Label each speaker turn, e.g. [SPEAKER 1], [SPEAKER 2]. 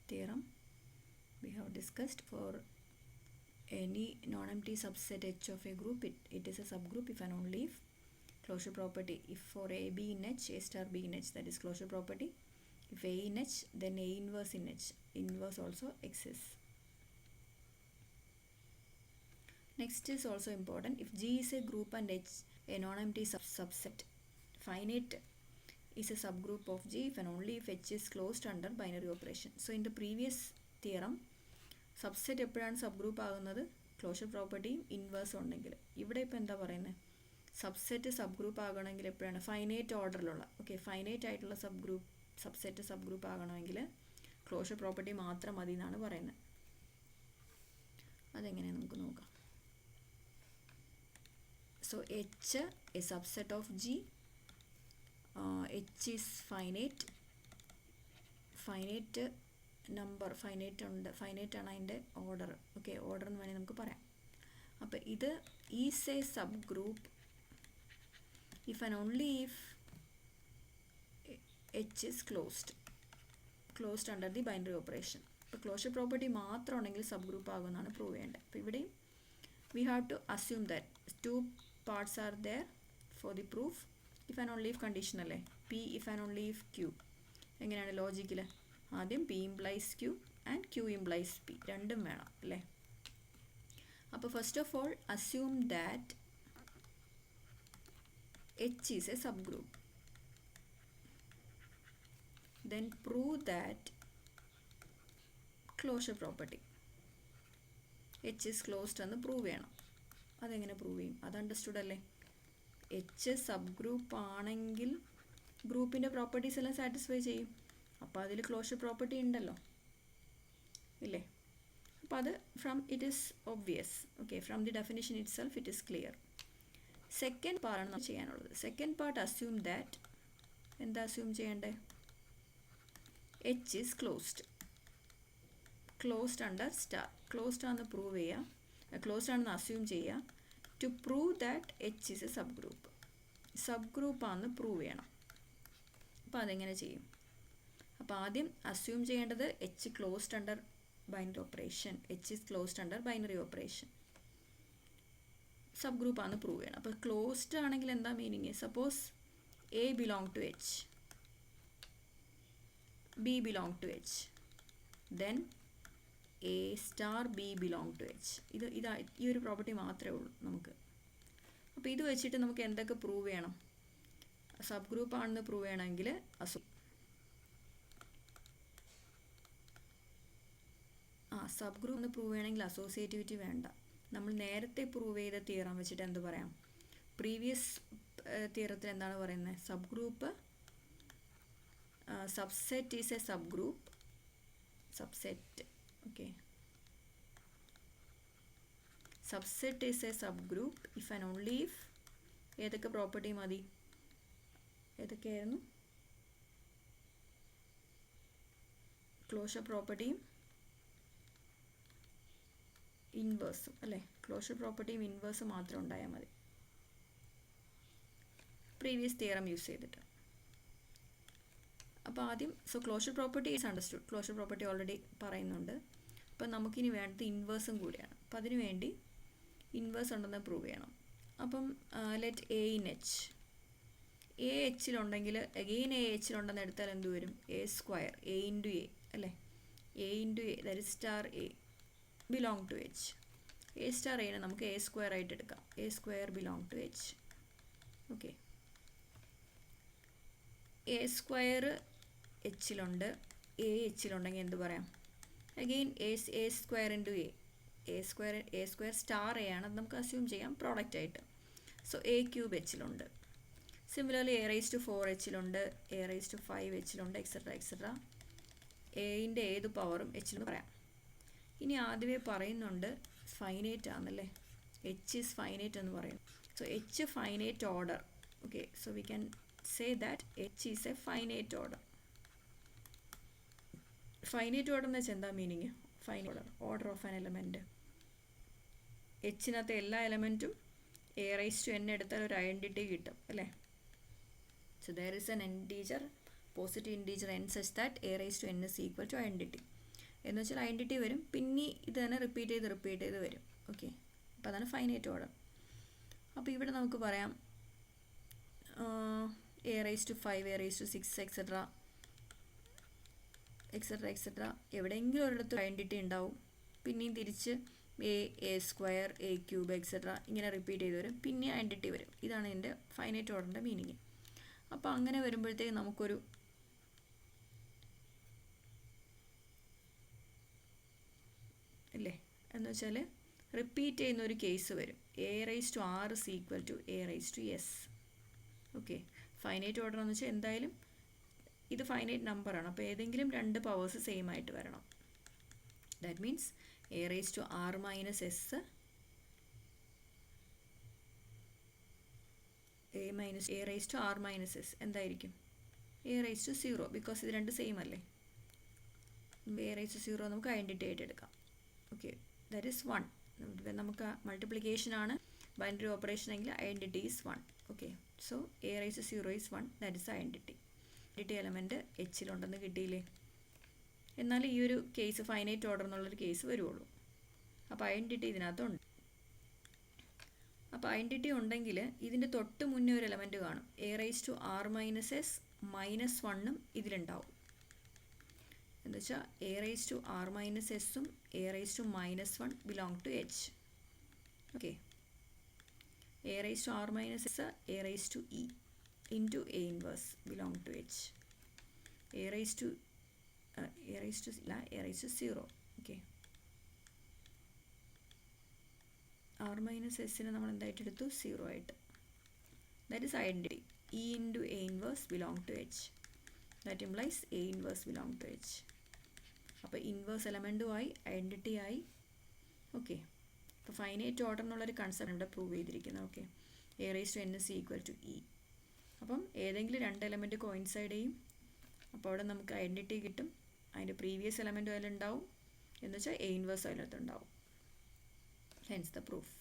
[SPEAKER 1] theorem we have discussed. For any non-empty subset H of a group, it is a subgroup if and only if closure property, if for A B in H, A star B in H, that is closure property. If A in H, then A inverse in H, inverse also exists. Next is also important. If G is a group and H a non-empty subset, finite is a subgroup of G if and only if H is closed under binary operation. So in the previous theorem, subset എപ്പോഴാണ് subgroup ആകുന്നത്? Closure പ്രോപ്പർട്ടിയും ഇൻവേഴ്സും ഉണ്ടെങ്കിൽ. ഇവിടെ ഇപ്പോൾ എന്താ പറയുന്നത്? Subset subgroup ആകണമെങ്കിൽ എപ്പോഴാണ്? Finite ഓർഡറിലുള്ള, okay, finite ആയിട്ടുള്ള സബ്സെറ്റ് സബ്ഗ്രൂപ്പ് ആകണമെങ്കിൽ ക്ലോഷർ പ്രോപ്പർട്ടി മാത്രം മതി എന്നാണ് പറയുന്നത്. അതെങ്ങനെയാണ് നമുക്ക് നോക്കാം. So H a subset of G, H is finite number, finite ആണ് അതിൻ്റെ ഓർഡർ, ഓക്കെ, ഓർഡർ എന്ന് വേണമെങ്കിൽ നമുക്ക് പറയാം. അപ്പോൾ ഇത് is A sub group if and only if H is closed under the binary operation. ഇപ്പോൾ ക്ലോഷർ പ്രോപ്പർട്ടി മാത്രം ഉണ്ടെങ്കിൽ സബ് ഗ്രൂപ്പ് ആകുമെന്നാണ് പ്രൂവ് ചെയ്യേണ്ടത്. അപ്പോൾ ഇവിടെയും we have to assume that two parts are there for the proof. If and only if condition അല്ലേ, P if and only if Q. എങ്ങനെയാണ് ലോജിക്കിൽ? ആദ്യം P implies Q and Q implies P, രണ്ടും വേണം അല്ലേ. അപ്പോൾ first of all assume that H is a subgroup. Then prove that closure property H is closed എന്ന് prove ചെയ്യണം. അതെങ്ങനെ prove ചെയ്യും? അത് അണ്ടർസ്റ്റുഡ് അല്ലേ? H സബ് ഗ്രൂപ്പ് ആണെങ്കിൽ ഗ്രൂപ്പിൻ്റെ പ്രോപ്പർട്ടീസ് എല്ലാം സാറ്റിസ്ഫൈ ചെയ്യും. അപ്പോൾ അതിൽ ക്ലോഷർ പ്രോപ്പർട്ടി ഉണ്ടല്ലോ, ഇല്ലേ? അപ്പോൾ അത് from it is obvious, okay, from the definition itself it is clear. Second പാർട്ടാണ് നമ്മൾ ചെയ്യാനുള്ളത്. സെക്കൻഡ് പാർട്ട് അസ്യൂം ദാറ്റ്, എന്താ അസ്യൂം ചെയ്യേണ്ടത്? H is closed under star. Closed ആണെന്ന് പ്രൂവ് ചെയ്യുക, ക്ലോസ്ഡ് ആണെന്ന് അസ്യൂം ചെയ്യുക. To prove that H is a subgroup ആണെന്ന് പ്രൂവ് ചെയ്യണം. അപ്പോൾ അതെങ്ങനെ ചെയ്യും? അപ്പോൾ ആദ്യം അസ്യൂം ചെയ്യേണ്ടത് H closed under binary operation, H is closed under binary operation, sub group ആണെന്ന് പ്രൂവ് ചെയ്യണം. അപ്പോൾ ക്ലോസ്ഡ് ആണെങ്കിൽ എന്താ meaning? Suppose A belong to H, B belong to H, then A star B belong to H. ഈ ഒരു property മാത്രമേ ഉള്ളൂ നമുക്ക്. അപ്പോൾ ഇത് വെച്ചിട്ട് നമുക്ക് എന്തൊക്കെ പ്രൂവ് ചെയ്യണം? സബ് ഗ്രൂപ്പ് ആണെന്ന് പ്രൂവ് ചെയ്യണമെങ്കിൽ സബ് ഗ്രൂപ്പ് എന്ന് പ്രൂവ് ചെയ്യണമെങ്കിൽ അസോസിയേറ്റിവിറ്റി വേണ്ട. നമ്മൾ നേരത്തെ പ്രൂവ് ചെയ്ത തിയറം വെച്ചിട്ട് എന്ത് പറയാം? പ്രീവിയസ് തിയറത്തിൽ എന്താണ് പറയുന്നത്? Sub group, subset is A sub group, subset, okay, subset is A sub group if and only if ഏതൊക്കെ പ്രോപ്പർട്ടി മതി? ഏതൊക്കെയായിരുന്നു? ക്ലോഷർ പ്രോപ്പർട്ടിയും ഇൻവേഴ്സും അല്ലേ? ക്ലോഷർ പ്രോപ്പർട്ടിയും ഇൻവേഴ്സും മാത്രം ഉണ്ടായാൽ മതി പ്രീവിയസ് തിയറം യൂസ് ചെയ്തിട്ട്. അപ്പോൾ ആദ്യം closure property is understood, closure property already പറയുന്നുണ്ട്. അപ്പോൾ നമുക്കിനി വേണ്ടത് ഇൻവേഴ്സും കൂടിയാണ്. അപ്പോൾ അതിനു വേണ്ടി ഇൻവേഴ്സ് ഉണ്ടെന്ന് പ്രൂവ് ചെയ്യണം. അപ്പം let A in H, A Hലുണ്ടെങ്കിൽ അഗെയിൻ A Hലുണ്ടെന്ന് എടുത്താൽ എന്ത് വരും? A square, A into A അല്ലേ? A into A, that is star A belong to H. A star Aനെ നമുക്ക് A സ്ക്വയർ ആയിട്ട് എടുക്കാം. A square belong to H, okay. A square Hലുണ്ട്, A Hലുണ്ടെങ്കിൽ എന്ത് പറയാം? Again A square into A square star A ആണ്, അത് നമുക്ക് അസ്യൂം ചെയ്യാം പ്രോഡക്റ്റ് ആയിട്ട്. സോ A ക്യൂബ് Hലുണ്ട്. സിമിലർലി A റൈസ് ടു 4 Hലുണ്ട്, A റൈസ് ടു 5 Hലുണ്ട്, എക്സെട്ര. Aൻ്റെ ഏത് പവറും Hലെന്ന് പറയാം. ഇനി ആദ്യമേ പറയുന്നുണ്ട് ഫൈനൈറ്റ് ആണെന്നല്ലേ, H is ഫൈനൈറ്റ് എന്ന് പറയും. So H finite order, okay. So we can say that H is a finite order. Finite order എന്ന് വെച്ചാൽ എന്താ meaning? Finite order of an element. Hനകത്തെ എല്ലാ എലമെൻറ്റും A റൈസ് ടു N എടുത്താൽ ഒരു ഐഡൻറ്റിറ്റി കിട്ടും അല്ലേ? So there is an integer, positive integer n such that A raised to N is equal to identity. എന്ന് വെച്ചാൽ ഐഡൻറ്റിറ്റി വരും, പിന്നെ ഇത് തന്നെ റിപ്പീറ്റ് ചെയ്ത് വരും. ഓക്കെ, അപ്പോൾ അതാണ് ഫൈനൈറ്റ് ഓർഡർ. അപ്പോൾ ഇവിടെ നമുക്ക് പറയാം a⁵5, a⁵6 എക്സെട്ര എവിടെയെങ്കിലും ഒരിടത്ത് ഐഡൻറ്റിറ്റി ഉണ്ടാവും. പിന്നെയും തിരിച്ച് a², a³ എക്സെട്ര ഇങ്ങനെ റിപ്പീറ്റ് ചെയ്ത് വരും, പിന്നെ ഐഡൻറ്റിറ്റി വരും. ഇതാണ് ഇതിൻ്റെ ഫൈനൈറ്റ് ഓർഡറിൻ്റെ മീനിങ്. അപ്പോൾ അങ്ങനെ വരുമ്പോഴത്തേക്ക് നമുക്കൊരു അല്ലേ എന്ന് വെച്ചാൽ റിപ്പീറ്റ് ചെയ്യുന്ന ഒരു കേസ് വരും. a⁻r = a⁻s. Okay, finite order എന്ന് വെച്ചാൽ എന്തായാലും ഇത് ഫൈനൈറ്റ് നമ്പറാണ്, അപ്പോൾ ഏതെങ്കിലും രണ്ട് പവേഴ്സ് സെയിം ആയിട്ട് വരണം. ദാറ്റ് മീൻസ് a⁻r - s എന്തായിരിക്കും? a⁻0, ബിക്കോസ് ഇത് രണ്ട് സെയിം അല്ലേ. a⁻0 നമുക്ക് ഐഡൻറ്റിറ്റി ആയിട്ട് എടുക്കാം. Okay, that is 1. നമുക്ക് മൾട്ടിപ്ലിക്കേഷൻ ആണ് ബൈനറി ഓപ്പറേഷൻ എങ്കിൽ identity is 1. Okay, so a⁻0 is 1, that is identity. Identity element എച്ചിലുണ്ടെന്ന് കിട്ടിയില്ലേ? എന്നാൽ ഈ ഒരു കേസ് ഫൈനൈറ്റ് ഓർഡർ എന്നുള്ളൊരു കേസ് വരുള്ളൂ. അപ്പോൾ ഐഡൻറ്റിറ്റി ഇതിനകത്തുണ്ട്. അപ്പോൾ ഐഡൻറ്റിറ്റി ഉണ്ടെങ്കിൽ ഇതിൻ്റെ തൊട്ട് മുന്നേ ഒരു എലമെൻറ്റ് കാണും. a⁻r - s -1 ഇതിലുണ്ടാവും. എന്ന് വെച്ചാൽ a⁻r - s ഉം a⁻−1 belong to h. Okay, a⁻r - s a⁻e into a⁻1 belong to h. a⁻0. Okay, r - s നമ്മൾ എന്തായിട്ട് എടുത്തു? 0 ആയിട്ട്. That is identity. e into a⁻1 belong to h. That implies a⁻1 belong to h. അപ്പോൾ inverse എലമെൻറ്റുമായി identity ആയി. Okay, അപ്പോൾ finite order എന്നുള്ളൊരു concept ഇവിടെ prove ചെയ്തിരിക്കുന്നത്. Okay, a⁻n = e. അപ്പം ഏതെങ്കിലും രണ്ട് എലമെൻറ്റ് കോയിൻസൈഡ് ചെയ്യും, അപ്പോൾ അവിടെ നമുക്ക് ഐഡൻറ്റിറ്റി കിട്ടും. അതിൻ്റെ പ്രീവിയസ് എലമെൻറ്റും അതിലുണ്ടാവും, എന്ന് വെച്ചാൽ a⁻1 അതിനകത്തുണ്ടാവും. Hence the proof.